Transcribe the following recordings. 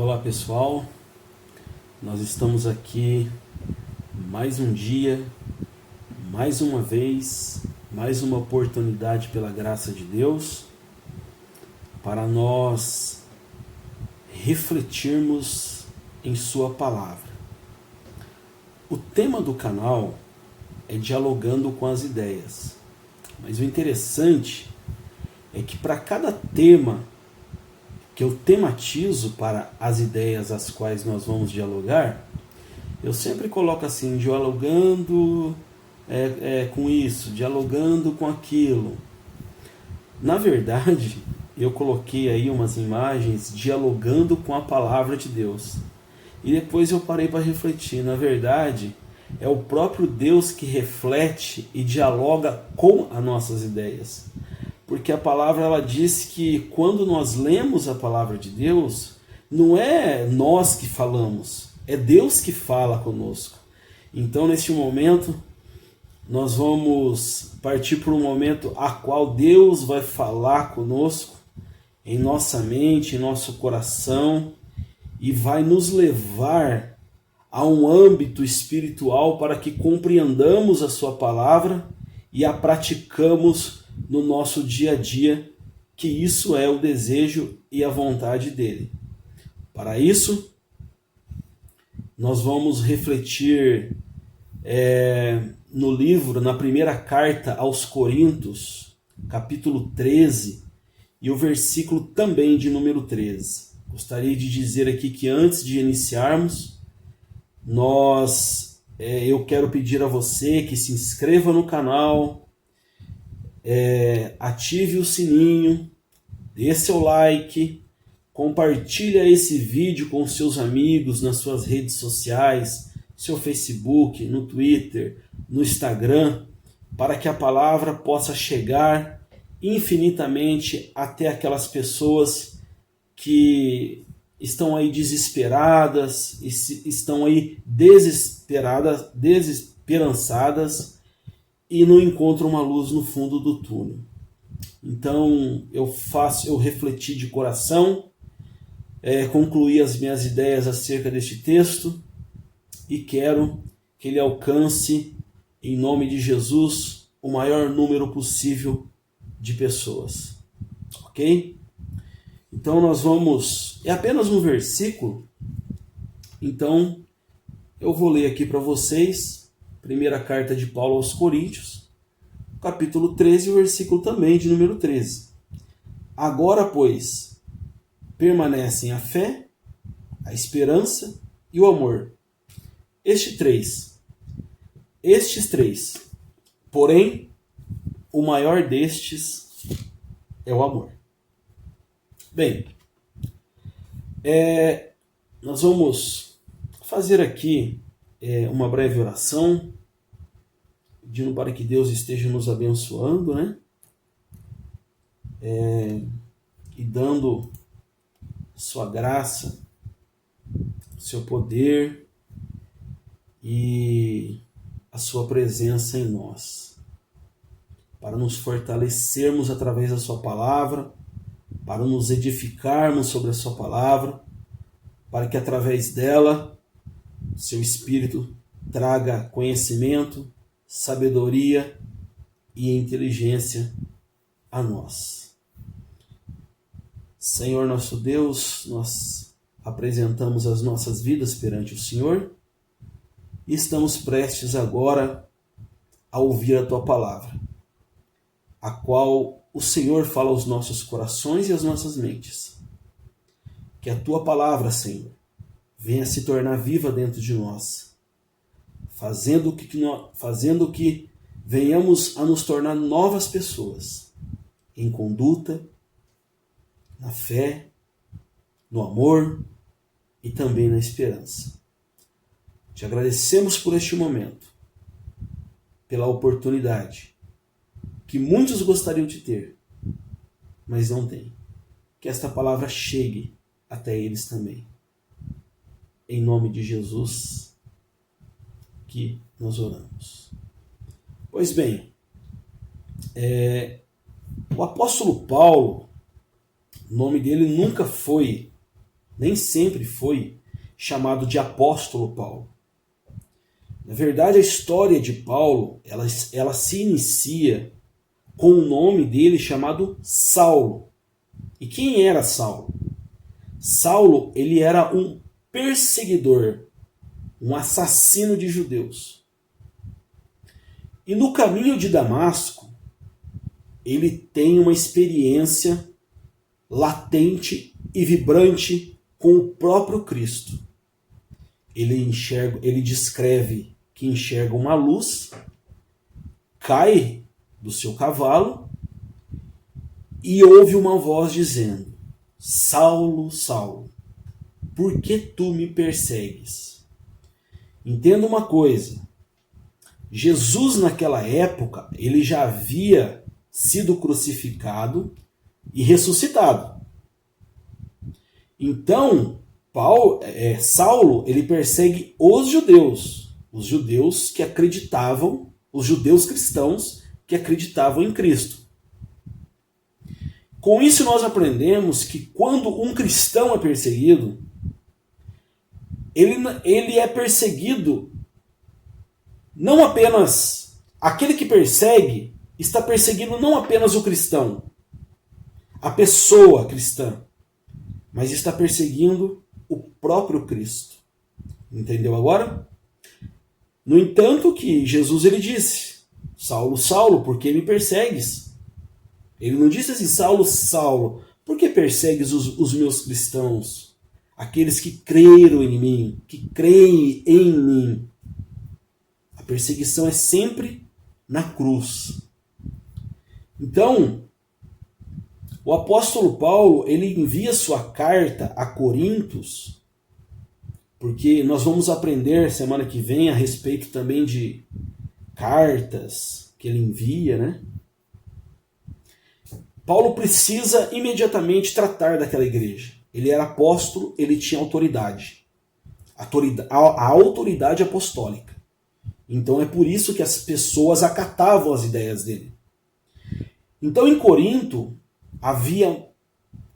Olá pessoal, nós estamos aqui mais um dia, mais uma vez, mais uma oportunidade pela graça de Deus para nós refletirmos em Sua palavra. O tema do canal é Dialogando com as Ideias, mas o interessante é que para cada tema que eu tematizo para as ideias às quais nós vamos dialogar, eu sempre coloco assim, dialogando com isso, dialogando com aquilo. Na verdade, eu coloquei aí umas imagens dialogando com a palavra de Deus. E depois eu parei para refletir. Na verdade, é o próprio Deus que reflete e dialoga com as nossas ideias. Porque a palavra ela diz que quando nós lemos a palavra de Deus, não é nós que falamos, é Deus que fala conosco. Então, neste momento, nós vamos partir para um momento a qual Deus vai falar conosco, em nossa mente, em nosso coração, e vai nos levar a um âmbito espiritual para que compreendamos a sua palavra e a praticamos no nosso dia a dia, que isso é o desejo e a vontade dele. Para isso, nós vamos refletir no livro, na primeira carta aos Coríntios, capítulo 13, e o versículo também de número 13. Gostaria de dizer aqui que antes de iniciarmos, eu quero pedir a você que se inscreva no canal, ative o sininho, dê seu like, compartilhe esse vídeo com seus amigos nas suas redes sociais, seu Facebook, no Twitter, no Instagram, para que a palavra possa chegar infinitamente até aquelas pessoas que estão aí desesperadas, estão aí desesperançadas e não encontram uma luz no fundo do túnel. Então eu refleti de coração, concluí as minhas ideias acerca deste texto e quero que ele alcance, em nome de Jesus, o maior número possível de pessoas. Ok? Então nós vamos... É apenas um versículo, então eu vou ler aqui para vocês, primeira carta de Paulo aos Coríntios, capítulo 13, o versículo também de número 13. Agora, pois, permanecem a fé, a esperança e o amor. Estes três. Porém, o maior destes é o amor. Bem, nós vamos fazer aqui uma breve oração, pedindo para que Deus esteja nos abençoando, né? E dando sua graça, seu poder e a sua presença em nós, para nos fortalecermos através da sua palavra, para nos edificarmos sobre a sua palavra, para que através dela seu Espírito traga conhecimento, sabedoria e inteligência a nós. Senhor nosso Deus, nós apresentamos as nossas vidas perante o Senhor e estamos prestes agora a ouvir a Tua palavra, a qual o Senhor fala aos nossos corações e às nossas mentes. Que a Tua palavra, Senhor, venha se tornar viva dentro de nós, fazendo que venhamos a nos tornar novas pessoas, em conduta, na fé, no amor e também na esperança. Te agradecemos por este momento, pela oportunidade que muitos gostariam de ter, mas não têm. Que esta palavra chegue até eles também. Em nome de Jesus que nós oramos. Pois bem, o apóstolo Paulo, o nome dele nunca foi nem sempre foi chamado de apóstolo Paulo. Na verdade, a história de Paulo, ela se inicia com o nome dele chamado Saulo. E quem era Saulo? Saulo, ele era um perseguidor, um assassino de judeus. E no caminho de Damasco, ele tem uma experiência latente e vibrante com o próprio Cristo. Ele descreve que enxerga uma luz, cai do seu cavalo e ouve uma voz dizendo: Saulo, Saulo, por que tu me persegues? Entenda uma coisa, Jesus naquela época, ele já havia sido crucificado e ressuscitado. Então, Saulo, ele persegue os judeus que acreditavam, os judeus cristãos que acreditavam em Cristo. Com isso nós aprendemos que quando um cristão é perseguido, ele é perseguido não apenas, aquele que persegue está perseguindo não apenas o cristão, a pessoa cristã, mas está perseguindo o próprio Cristo. Entendeu agora? No entanto que Jesus ele disse: Saulo, Saulo, por que me persegues? Ele não disse assim: Saulo, Saulo, por que persegues os meus cristãos? Aqueles que creram em mim, que creem em mim. A perseguição é sempre na cruz. Então, o apóstolo Paulo, ele envia sua carta a Coríntios, porque nós vamos aprender semana que vem a respeito também de cartas que ele envia, né? Paulo precisa imediatamente tratar daquela igreja. Ele era apóstolo, ele tinha autoridade. A autoridade apostólica. Então é por isso que as pessoas acatavam as ideias dele. Então em Corinto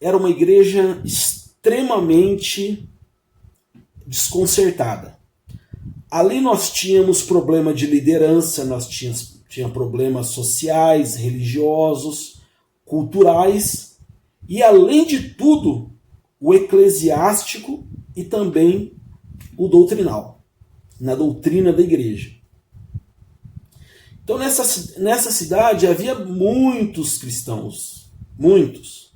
era uma igreja extremamente desconcertada. Ali nós tínhamos problema de liderança, nós tínhamos problemas sociais, religiosos, culturais e, além de tudo, o eclesiástico e também o doutrinal, na doutrina da igreja. Então nessa cidade havia muitos cristãos, muitos.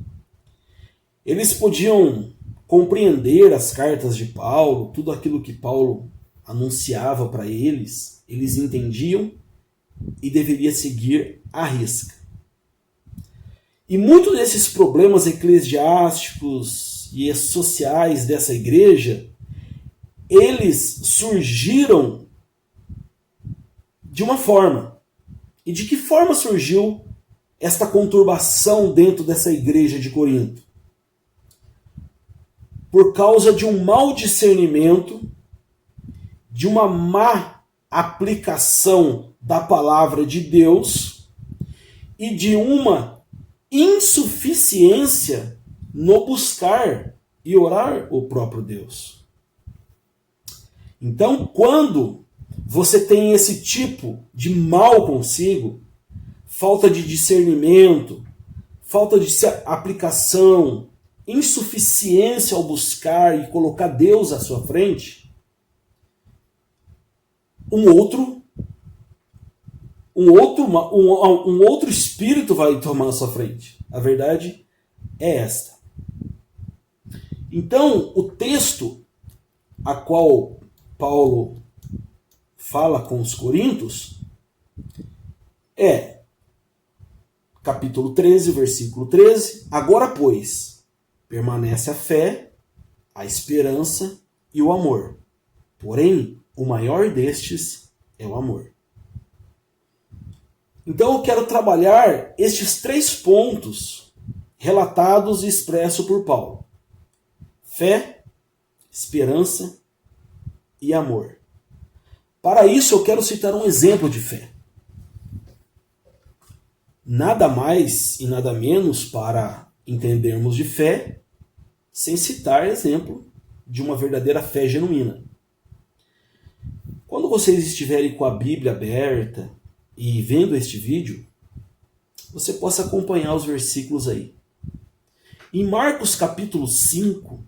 Eles podiam compreender as cartas de Paulo, tudo aquilo que Paulo anunciava para eles, eles entendiam e deveria seguir à risca. E muitos desses problemas eclesiásticos e sociais dessa igreja, eles surgiram de uma forma. E de que forma surgiu esta conturbação dentro dessa igreja de Corinto? Por causa de um mau discernimento, de uma má aplicação da palavra de Deus e de uma insuficiência no buscar e orar o próprio Deus. Então, quando você tem esse tipo de mal consigo, falta de discernimento, falta de aplicação, insuficiência ao buscar e colocar Deus à sua frente, um outro espírito vai tomar a sua frente. A verdade é esta. Então, o texto a qual Paulo fala com os coríntios é capítulo 13, versículo 13. Agora, pois, permanece a fé, a esperança e o amor. Porém, o maior destes é o amor. Então eu quero trabalhar estes 3 pontos relatados e expressos por Paulo: fé, esperança e amor. Para isso eu quero citar um exemplo de fé. Nada mais e nada menos para entendermos de fé sem citar exemplo de uma verdadeira fé genuína. Quando vocês estiverem com a Bíblia aberta e vendo este vídeo, você possa acompanhar os versículos aí. Em Marcos capítulo 5,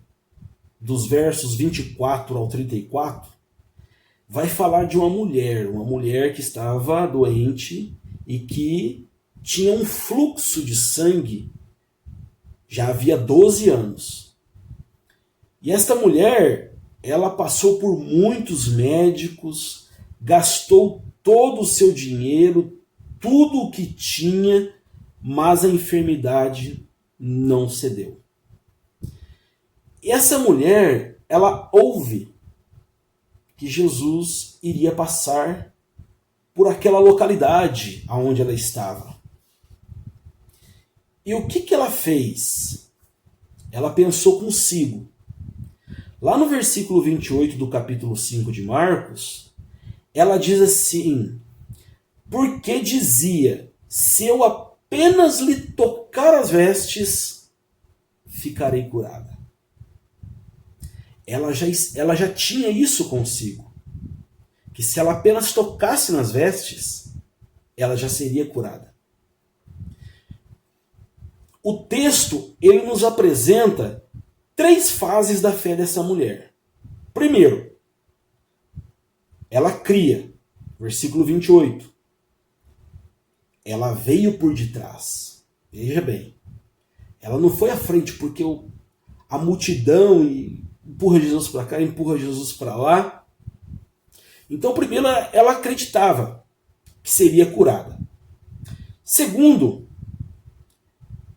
dos versos 24 ao 34, vai falar de uma mulher que estava doente e que tinha um fluxo de sangue já havia 12 anos. E esta mulher, ela passou por muitos médicos, gastou todo o seu dinheiro, tudo o que tinha, mas a enfermidade não cedeu. E essa mulher, ela ouve que Jesus iria passar por aquela localidade onde ela estava. E o que ela fez? Ela pensou consigo. Lá no versículo 28 do capítulo 5 de Marcos, ela diz assim: porque dizia, se eu apenas lhe tocar as vestes, ficarei curada. Ela já tinha isso consigo, que se ela apenas tocasse nas vestes, ela já seria curada. O texto, ele nos apresenta 3 fases da fé dessa mulher. Primeiro, ela cria, versículo 28. Ela veio por detrás. Veja bem, ela não foi à frente porque a multidão empurra Jesus para cá, empurra Jesus para lá. Então, primeiro, ela acreditava que seria curada. Segundo,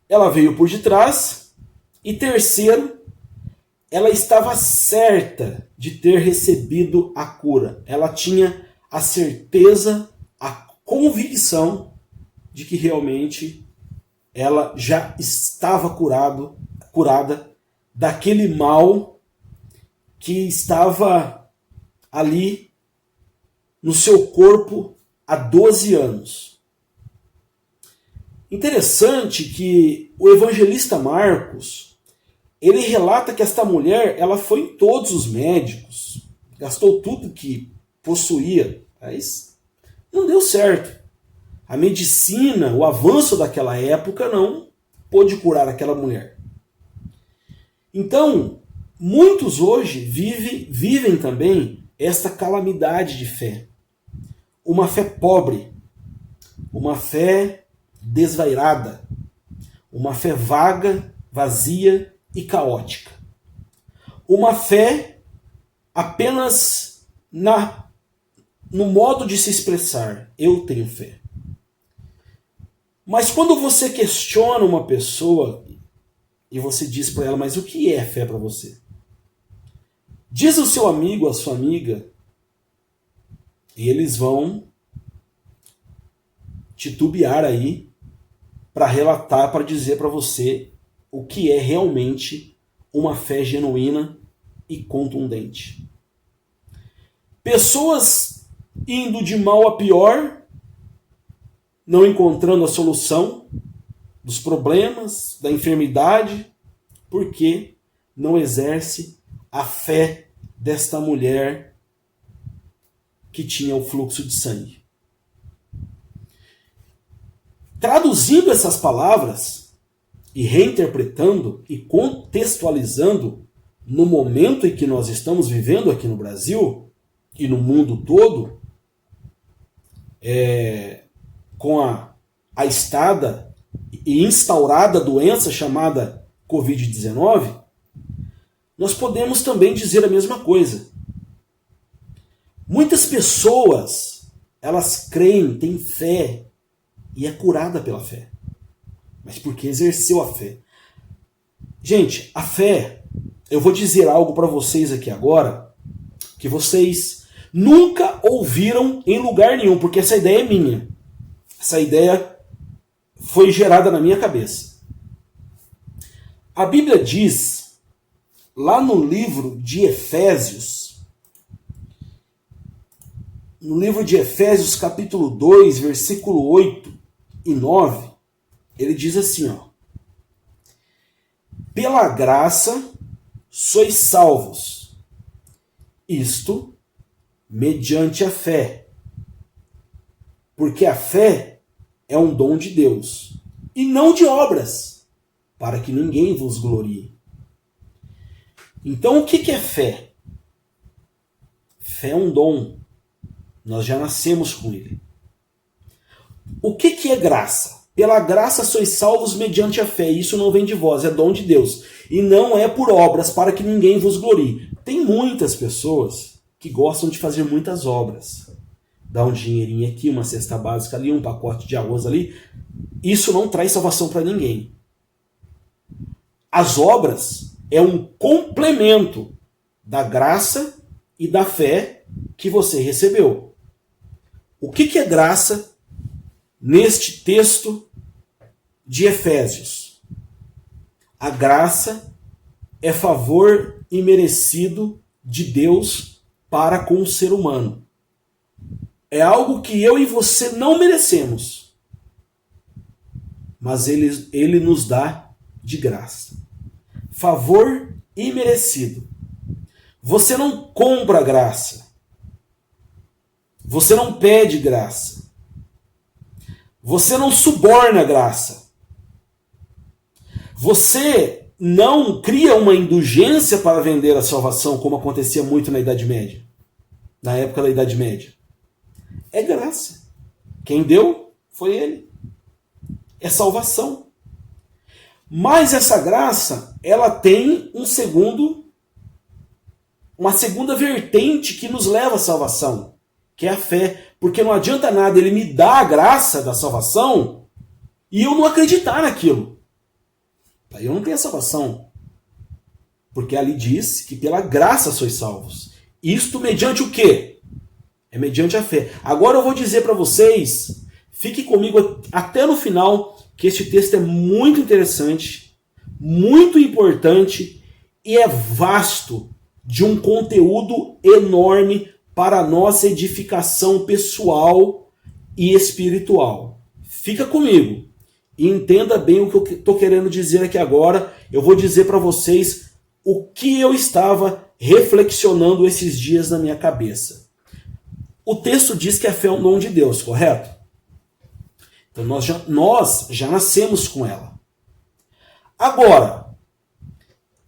ela veio por detrás. E terceiro, ela estava certa de ter recebido a cura. Ela tinha a certeza, a convicção de que realmente ela já estava curada daquele mal que estava ali no seu corpo há 12 anos. Interessante que o evangelista Marcos, ele relata que esta mulher, ela foi em todos os médicos, gastou tudo que possuía, mas não deu certo. A medicina, o avanço daquela época não pôde curar aquela mulher. Então, muitos hoje vivem também esta calamidade de fé. Uma fé pobre, uma fé desvairada, uma fé vaga, vazia e caótica. Uma fé apenas no modo de se expressar. Eu tenho fé. Mas quando você questiona uma pessoa e você diz para ela, mas o que é fé para você? Diz ao seu amigo, à sua amiga, e eles vão titubear aí para relatar, para dizer para você o que é realmente uma fé genuína e contundente. Pessoas indo de mal a pior, não encontrando a solução dos problemas, da enfermidade, porque não exerce a fé desta mulher que tinha o fluxo de sangue. Traduzindo essas palavras e reinterpretando e contextualizando no momento em que nós estamos vivendo aqui no Brasil e no mundo todo, com a estada e instaurada doença chamada Covid-19, nós podemos também dizer a mesma coisa. Muitas pessoas, elas creem, têm fé e é curada pela fé. Mas porque exerceu a fé. Gente, a fé, eu vou dizer algo para vocês aqui agora, que vocês nunca ouviram em lugar nenhum, porque essa ideia é minha. Essa ideia foi gerada na minha cabeça. A Bíblia diz, lá no livro de Efésios, capítulo 2, versículo 8 e 9, ele diz assim, ó: pela graça sois salvos. Isto mediante a fé. Porque a fé é um dom de Deus, e não de obras, para que ninguém vos glorie. Então o que é fé? Fé é um dom. Nós já nascemos com ele. O que é graça? Pela graça sois salvos mediante a fé. Isso não vem de vós, é dom de Deus. E não é por obras, para que ninguém vos glorie. Tem muitas pessoas que gostam de fazer muitas obras. Dá um dinheirinho aqui, uma cesta básica ali, um pacote de arroz ali. Isso não traz salvação para ninguém. As obras é um complemento da graça e da fé que você recebeu. O que é graça neste texto de Efésios? A graça é favor imerecido de Deus para com o ser humano. É algo que eu e você não merecemos, mas ele nos dá de graça. Favor imerecido. Você não compra graça. Você não pede graça. Você não suborna graça. Você não cria uma indulgência para vender a salvação, como acontecia muito na Idade Média. Na época da Idade Média. É graça. Quem deu foi ele. É salvação. Mas essa graça, ela tem uma segunda vertente que nos leva à salvação, que é a fé. Porque não adianta nada ele me dar a graça da salvação e eu não acreditar naquilo. Aí eu não tenho a salvação. Porque ali diz que pela graça sois salvos. Isto mediante o quê? É mediante a fé. Agora eu vou dizer para vocês, fique comigo até no final, que este texto é muito interessante, muito importante e é vasto, de um conteúdo enorme para a nossa edificação pessoal e espiritual. Fica comigo e entenda bem o que eu estou querendo dizer aqui agora. Eu vou dizer para vocês o que eu estava reflexionando esses dias na minha cabeça. O texto diz que a fé é um dom de Deus, correto? Então nós já nascemos com ela. Agora,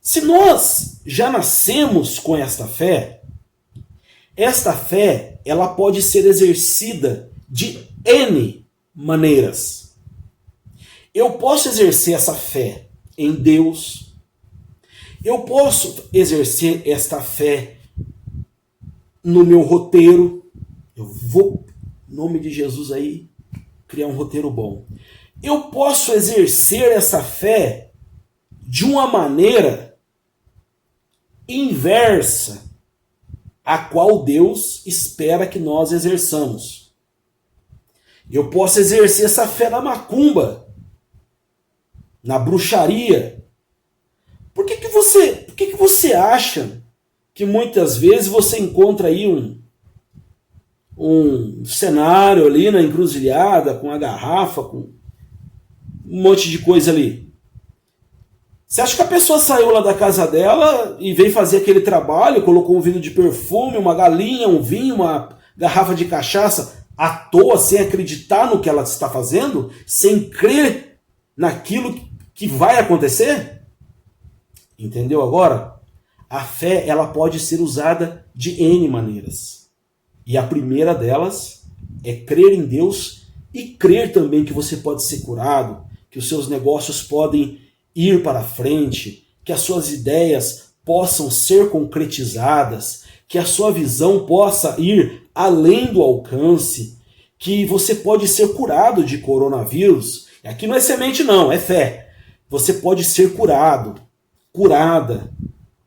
se nós já nascemos com esta fé ela pode ser exercida de N maneiras. Eu posso exercer essa fé em Deus. Eu posso exercer esta fé no meu roteiro. Eu vou, em nome de Jesus aí, criar um roteiro bom. Eu posso exercer essa fé de uma maneira inversa a qual Deus espera que nós exerçamos. Eu posso exercer essa fé na macumba, na bruxaria. Por que você acha que muitas vezes você encontra aí um cenário ali na encruzilhada, com a garrafa, com um monte de coisa ali? Você acha que a pessoa saiu lá da casa dela e veio fazer aquele trabalho, colocou um vidro de perfume, uma galinha, um vinho, uma garrafa de cachaça, à toa, sem acreditar no que ela está fazendo? Sem crer naquilo que vai acontecer? Entendeu agora? A fé, ela pode ser usada de N maneiras. E a primeira delas é crer em Deus e crer também que você pode ser curado, que os seus negócios podem ir para frente, que as suas ideias possam ser concretizadas, que a sua visão possa ir além do alcance, que você pode ser curado de coronavírus. Aqui não é semente não, é fé. Você pode ser curado, curada,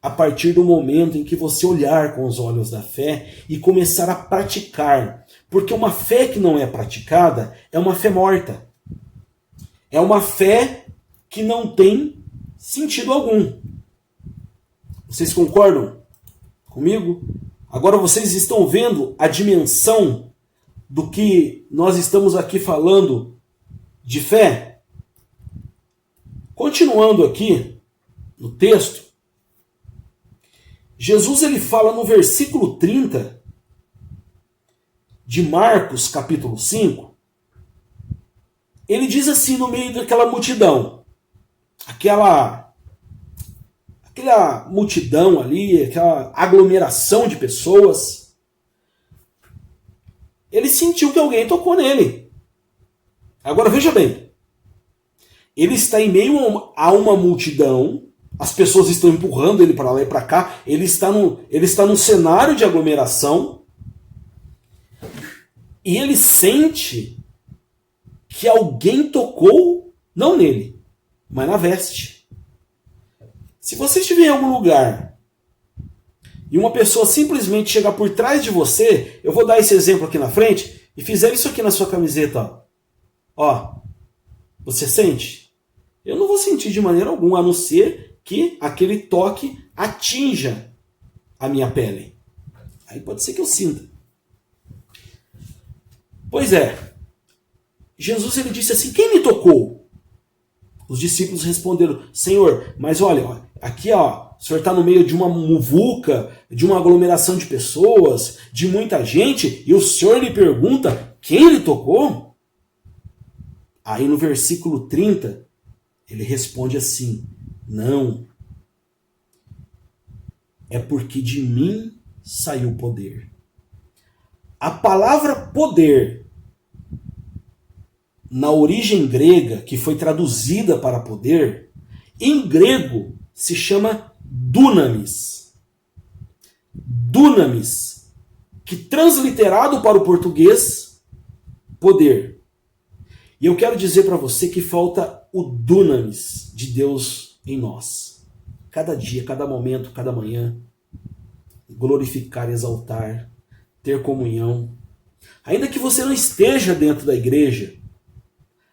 a partir do momento em que você olhar com os olhos da fé e começar a praticar. Porque uma fé que não é praticada é uma fé morta. É uma fé que não tem sentido algum. Vocês concordam comigo? Agora vocês estão vendo a dimensão do que nós estamos aqui falando de fé? Continuando aqui no texto, Jesus ele fala no versículo 30 de Marcos, capítulo 5, ele diz assim no meio daquela multidão, aquela multidão ali, aquela aglomeração de pessoas, ele sentiu que alguém tocou nele. Agora veja bem, ele está em meio a uma multidão, as pessoas estão empurrando ele para lá e para cá, ele está num cenário de aglomeração, e ele sente que alguém tocou, não nele, mas na veste. Se você estiver em algum lugar e uma pessoa simplesmente chegar por trás de você, eu vou dar esse exemplo aqui na frente, e fizer isso aqui na sua camiseta, ó, você sente? Eu não vou sentir de maneira alguma, a não ser que aquele toque atinja a minha pele. Aí pode ser que eu sinta. Pois é, Jesus ele disse assim, quem me tocou? Os discípulos responderam, Senhor, mas olha, aqui ó, o senhor está no meio de uma muvuca, de uma aglomeração de pessoas, de muita gente, e o senhor lhe pergunta, quem lhe tocou? Aí no versículo 30, ele responde assim, não, é porque de mim saiu o poder. A palavra poder, na origem grega, que foi traduzida para poder, em grego se chama dunamis. Dunamis, que transliterado para o português, poder. E eu quero dizer para você que falta o dunamis de Deus em nós. Cada dia, cada momento, cada manhã, glorificar, exaltar, ter comunhão. Ainda que você não esteja dentro da igreja,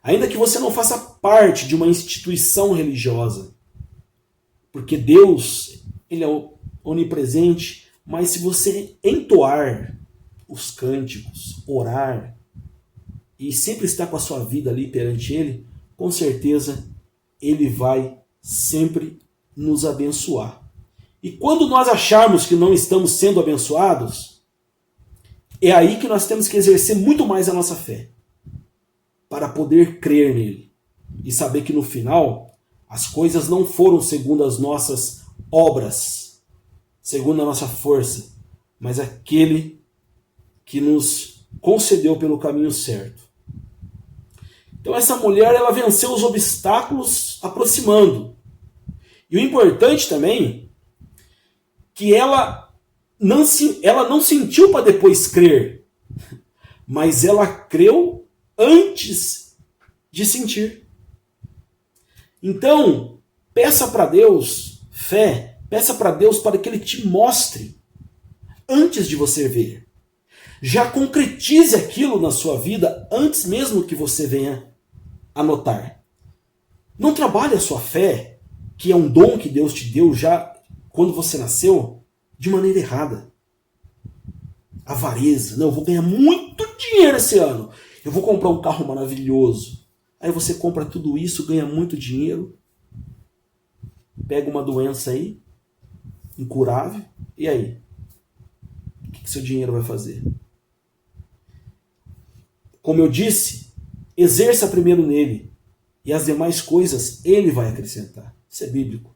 ainda que você não faça parte de uma instituição religiosa, porque Deus, ele é onipresente, mas se você entoar os cânticos, orar, e sempre estar com a sua vida ali perante Ele, com certeza Ele vai sempre nos abençoar. E quando nós acharmos que não estamos sendo abençoados, é aí que nós temos que exercer muito mais a nossa fé, para poder crer nele e saber que no final as coisas não foram segundo as nossas obras, segundo a nossa força, mas aquele que nos concedeu pelo caminho certo. Então essa mulher ela venceu os obstáculos aproximando. E o importante também que ela não sentiu para depois crer, mas ela creu antes de sentir. Então, peça para Deus fé, peça para Deus para que Ele te mostre antes de você ver. Já concretize aquilo na sua vida antes mesmo que você venha a notar. Não trabalhe a sua fé, que é um dom que Deus te deu já quando você nasceu, de maneira errada. Avareza. Não, eu vou ganhar muito dinheiro esse ano. Eu vou comprar um carro maravilhoso. Aí você compra tudo isso, ganha muito dinheiro, pega uma doença aí, incurável, e aí? O que seu dinheiro vai fazer? Como eu disse, exerça primeiro nele, e as demais coisas ele vai acrescentar. Isso é bíblico.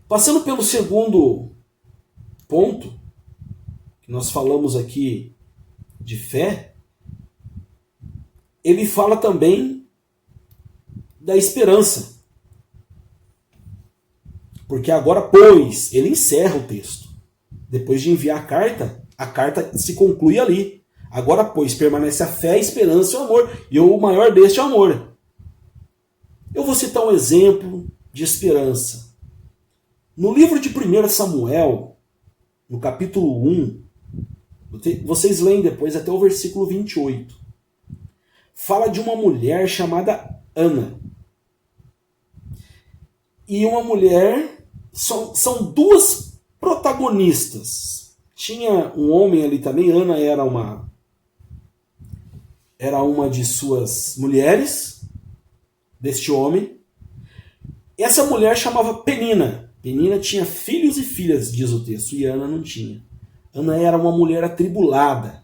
Passando pelo segundo ponto, que nós falamos aqui de fé, ele fala também da esperança. Porque agora, pois, ele encerra o texto. Depois de enviar a carta se conclui ali. Agora, pois, permanece a fé, a esperança e o amor. E o maior deste é o amor. Eu vou citar um exemplo de esperança. No livro de 1 Samuel, no capítulo 1, vocês leem depois até o versículo 28. Fala de uma mulher chamada Ana. E uma mulher, são duas protagonistas. Tinha um homem ali também, Ana era uma de suas mulheres, deste homem. Essa mulher chamava Penina. Penina tinha filhos e filhas, diz o texto, e Ana não tinha. Ana era uma mulher atribulada.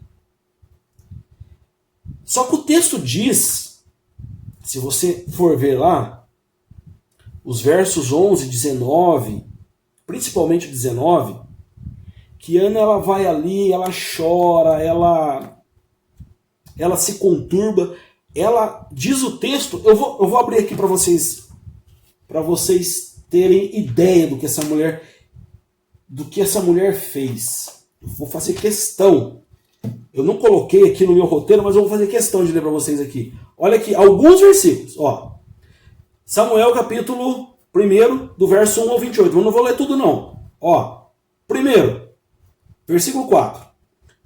Só que o texto diz, se você for ver lá, os versos 11 e 19, principalmente o 19, que Ana ela vai ali, ela chora, ela se conturba, ela diz o texto, eu vou abrir aqui para vocês terem ideia do que essa mulher fez. Eu vou fazer questão. Eu não coloquei aqui no meu roteiro, mas eu vou fazer questão de ler para vocês aqui. Olha aqui, alguns versículos. Ó. Samuel, capítulo 1, do verso 1 ao 28. Eu não vou ler tudo, não. Ó. Primeiro, versículo 4.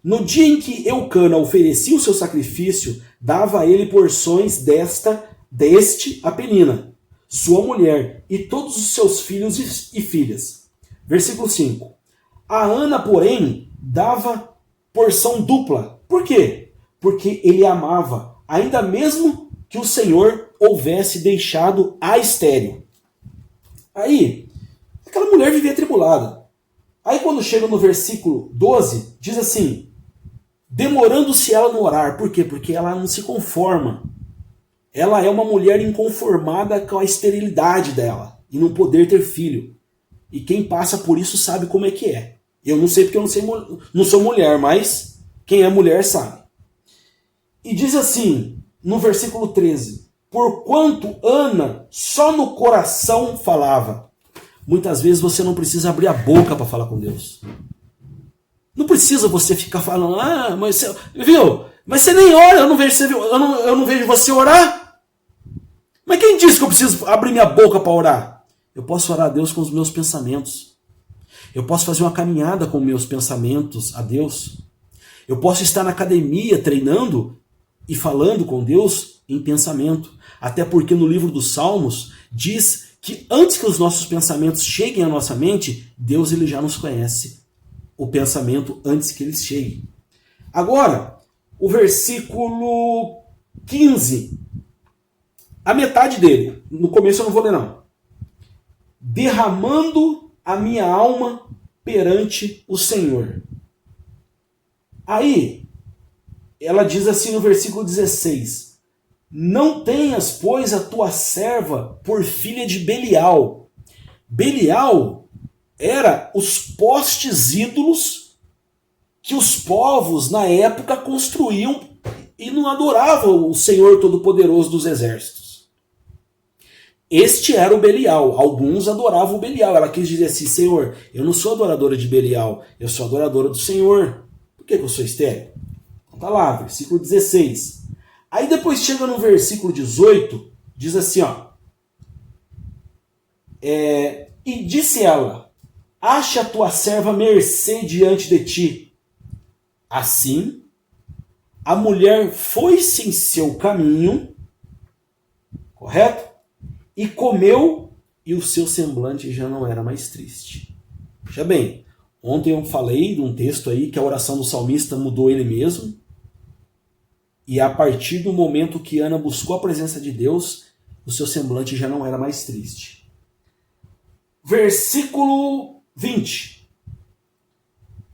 No dia em que Eucana oferecia o seu sacrifício, dava a ele porções deste a Penina, sua mulher, e todos os seus filhos e filhas. Versículo 5. A Ana, porém, dava porção dupla. Por quê? Porque ele amava, ainda mesmo que o Senhor houvesse deixado a estéril. Aí, aquela mulher vivia atribulada. Aí quando chega no versículo 12, diz assim, demorando-se ela no orar. Por quê? Porque ela não se conforma. Ela é uma mulher inconformada com a esterilidade dela e não poder ter filho. E quem passa por isso sabe como é que é. Eu não sei porque eu não sou mulher, mas quem é mulher sabe. E diz assim, no versículo 13, porquanto Ana só no coração falava. Muitas vezes você não precisa abrir a boca para falar com Deus. Não precisa você ficar falando, mas você, viu? Mas você nem ora, eu não vejo você orar. Mas quem disse que eu preciso abrir minha boca para orar? Eu posso orar a Deus com os meus pensamentos. Eu posso fazer uma caminhada com meus pensamentos a Deus. Eu posso estar na academia treinando e falando com Deus em pensamento. Até porque no livro dos Salmos diz que antes que os nossos pensamentos cheguem à nossa mente, Deus ele já nos conhece. O pensamento antes que eles cheguem. Agora, o versículo 15. A metade dele. No começo eu não vou ler não. Derramando a minha alma perante o Senhor. Aí, ela diz assim no versículo 16, não tenhas, pois, a tua serva por filha de Belial. Belial era os postes ídolos que os povos na época construíam e não adoravam o Senhor Todo-Poderoso dos Exércitos. Este era o Belial. Alguns adoravam o Belial. Ela quis dizer assim, Senhor, eu não sou adoradora de Belial, eu sou adoradora do Senhor. Por que eu sou estéril? Então tá lá, versículo 16. Aí depois chega no versículo 18, diz assim, ó. E disse ela, acha a tua serva mercê diante de ti. Assim, a mulher foi-se em seu caminho, correto? E comeu, e o seu semblante já não era mais triste. Veja bem, ontem eu falei de um texto aí que a oração do salmista mudou ele mesmo. E a partir do momento que Ana buscou a presença de Deus, o seu semblante já não era mais triste. Versículo 20.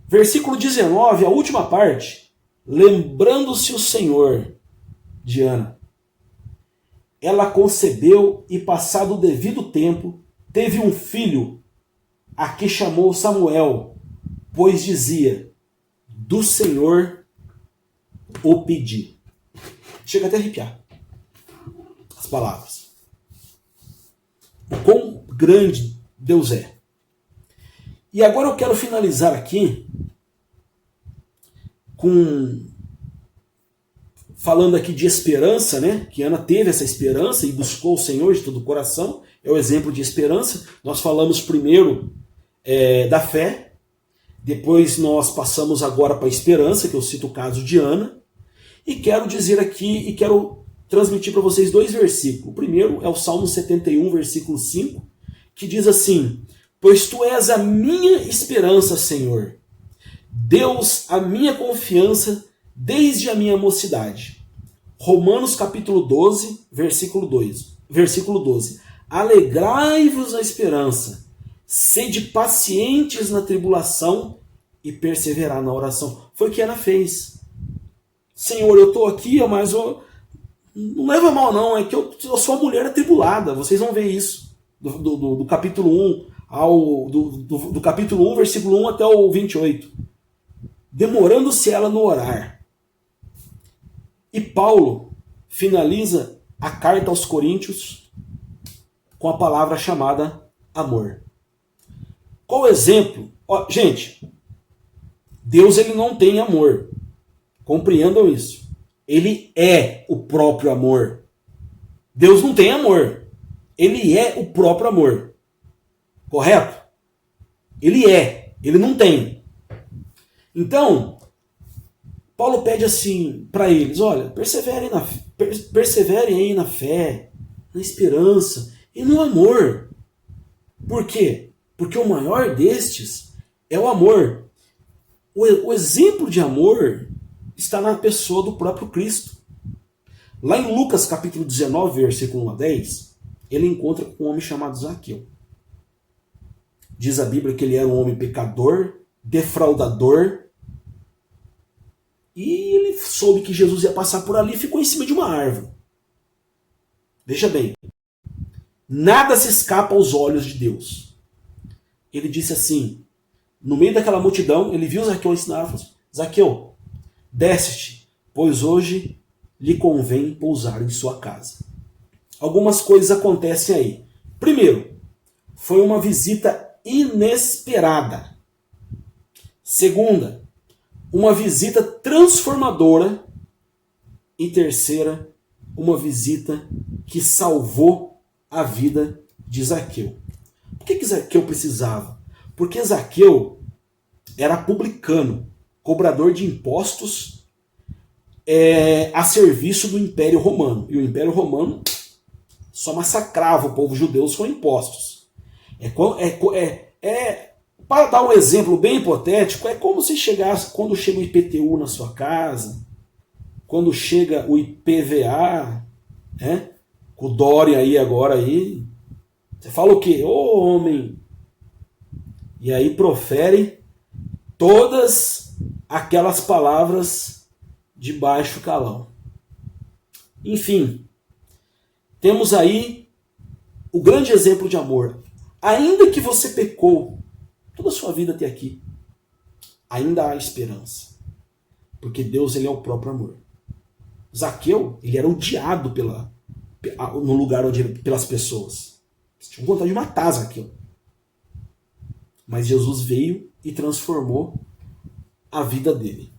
Versículo 19, a última parte. Lembrando-se o Senhor de Ana. Ela concebeu e, passado o devido tempo, teve um filho, a que chamou Samuel, pois dizia, do Senhor o pedi. Chega até a arrepiar as palavras. O quão grande Deus é. E agora eu quero finalizar aqui falando aqui de esperança, né? Que Ana teve essa esperança e buscou o Senhor de todo o coração. É o exemplo de esperança. Nós falamos primeiro da fé. Depois nós passamos agora para a esperança, que eu cito o caso de Ana. E quero dizer aqui, e quero transmitir para vocês dois versículos. O primeiro é o Salmo 71, versículo 5, que diz assim, pois tu és a minha esperança, Senhor. Deus, a minha confiança desde a minha mocidade. Romanos capítulo 12, versículo 12. Alegrai-vos na esperança, Sede pacientes na tribulação e perseverar na oração. Foi o que Ana fez. Senhor, eu estou aqui, mas não leva mal não, é que eu sou a mulher atribulada. Vocês vão ver isso. Do capítulo 1 do capítulo 1, versículo 1 até o 28. Demorando-se ela no orar. E Paulo finaliza a carta aos Coríntios com a palavra chamada amor. Qual o exemplo? Gente, Deus ele não tem amor. Compreendam isso. Ele é o próprio amor. Deus não tem amor. Ele é o próprio amor. Correto? Ele é. Ele não tem. Então, Paulo pede assim para eles, olha, perseverem aí na fé, na esperança e no amor. Por quê? Porque o maior destes é o amor. O exemplo de amor está na pessoa do próprio Cristo. Lá em Lucas capítulo 19, versículo 1 a 10, ele encontra com um homem chamado Zaqueu. Diz a Bíblia que ele era um homem pecador, defraudador, e ele soube que Jesus ia passar por ali e ficou em cima de uma árvore. Veja bem, nada se escapa aos olhos de Deus. Ele disse assim, no meio daquela multidão, ele viu Zaqueu ensinar, falou assim, Zaqueu, desce-te, pois hoje lhe convém pousar em sua casa. Algumas coisas acontecem aí. Primeiro, foi uma visita inesperada. Segunda, uma visita transformadora. E terceira, uma visita que salvou a vida de Zaqueu. Por que Zaqueu precisava? Porque Zaqueu era publicano, cobrador de impostos a serviço do Império Romano. E o Império Romano só massacrava o povo judeu com impostos. Para dar um exemplo bem hipotético, é como se chegasse, quando chega o IPTU na sua casa, quando chega o IPVA, né? Com o Dória aí agora aí, você fala o quê? Ô homem! E aí profere todas aquelas palavras de baixo calão. Enfim, temos aí o grande exemplo de amor. Ainda que você pecou toda a sua vida até aqui, ainda há esperança. Porque Deus ele é o próprio amor. Zaqueu, ele era odiado no lugar pelas pessoas. Eles tinham vontade de matar Zaqueu. Mas Jesus veio e transformou a vida dele.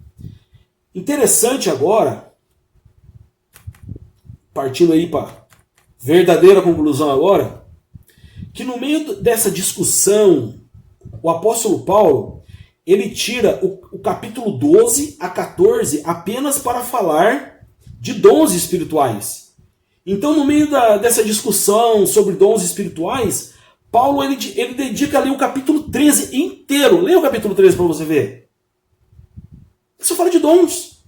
Interessante agora, partindo aí para verdadeira conclusão agora, que no meio dessa discussão, o apóstolo Paulo, ele tira o capítulo 12 a 14 apenas para falar de dons espirituais. Então, no meio dessa discussão sobre dons espirituais, Paulo ele dedica ali o capítulo 13 inteiro. Leia o capítulo 13 para você ver. Ele só fala de dons.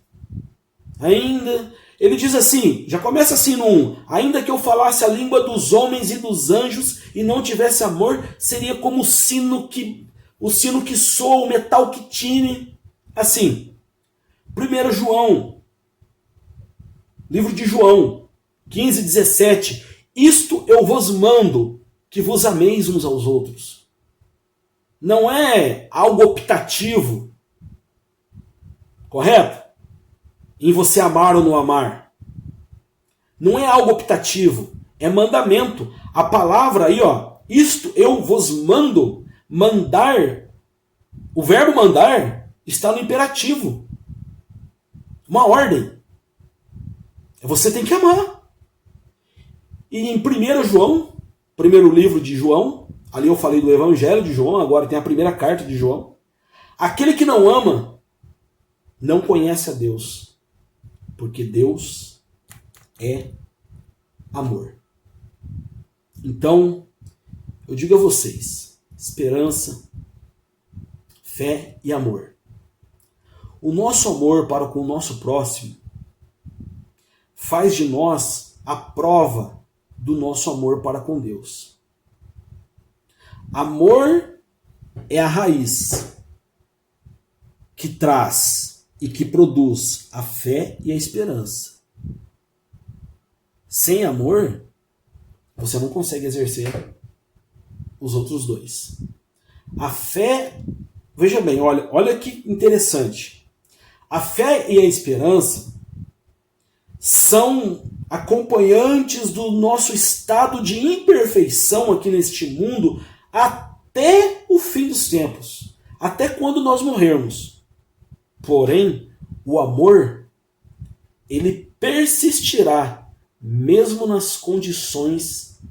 Ainda, ele diz assim, já começa assim no 1. Ainda que eu falasse a língua dos homens e dos anjos e não tivesse amor, seria como o sino que soa, o metal que tine. Assim, 1 João, livro de João, 15, 17. Isto eu vos mando, que vos ameis uns aos outros. Não é algo optativo. Correto? Em você amar ou não amar. Não é algo optativo. É mandamento. A palavra aí, ó. Isto eu vos mando. Mandar. O verbo mandar está no imperativo. Uma ordem. Você tem que amar. E em 1 João, primeiro livro de João, ali eu falei do Evangelho de João, agora tem a primeira carta de João. Aquele que não ama, não conhece a Deus, porque Deus é amor. Então, eu digo a vocês, esperança, fé e amor. O nosso amor para com o nosso próximo faz de nós a prova do nosso amor para com Deus. Amor é a raiz que traz e que produz a fé e a esperança. Sem amor, você não consegue exercer os outros dois. A fé, veja bem, olha que interessante. A fé e a esperança são acompanhantes do nosso estado de imperfeição aqui neste mundo até o fim dos tempos, até quando nós morrermos. Porém, o amor, ele persistirá mesmo nas condições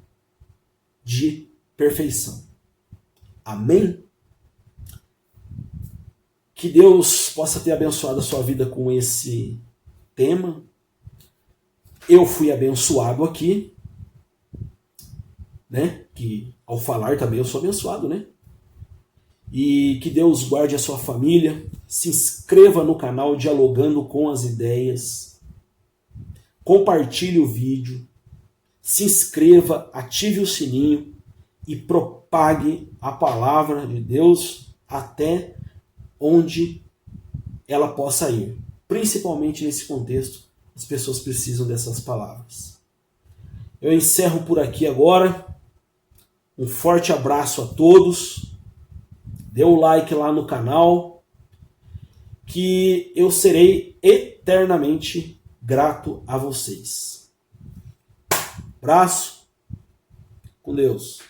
de perfeição. Amém? Que Deus possa ter abençoado a sua vida com esse tema. Eu fui abençoado aqui, né? Que ao falar também eu sou abençoado, né? E que Deus guarde a sua família. Se inscreva no canal Dialogando com as Ideias. Compartilhe o vídeo. Se inscreva, ative o sininho e propague a palavra de Deus até onde ela possa ir. Principalmente nesse contexto, as pessoas precisam dessas palavras. Eu encerro por aqui agora. Um forte abraço a todos. Dê o like lá no canal, que eu serei eternamente grato a vocês. Abraço. Com Deus.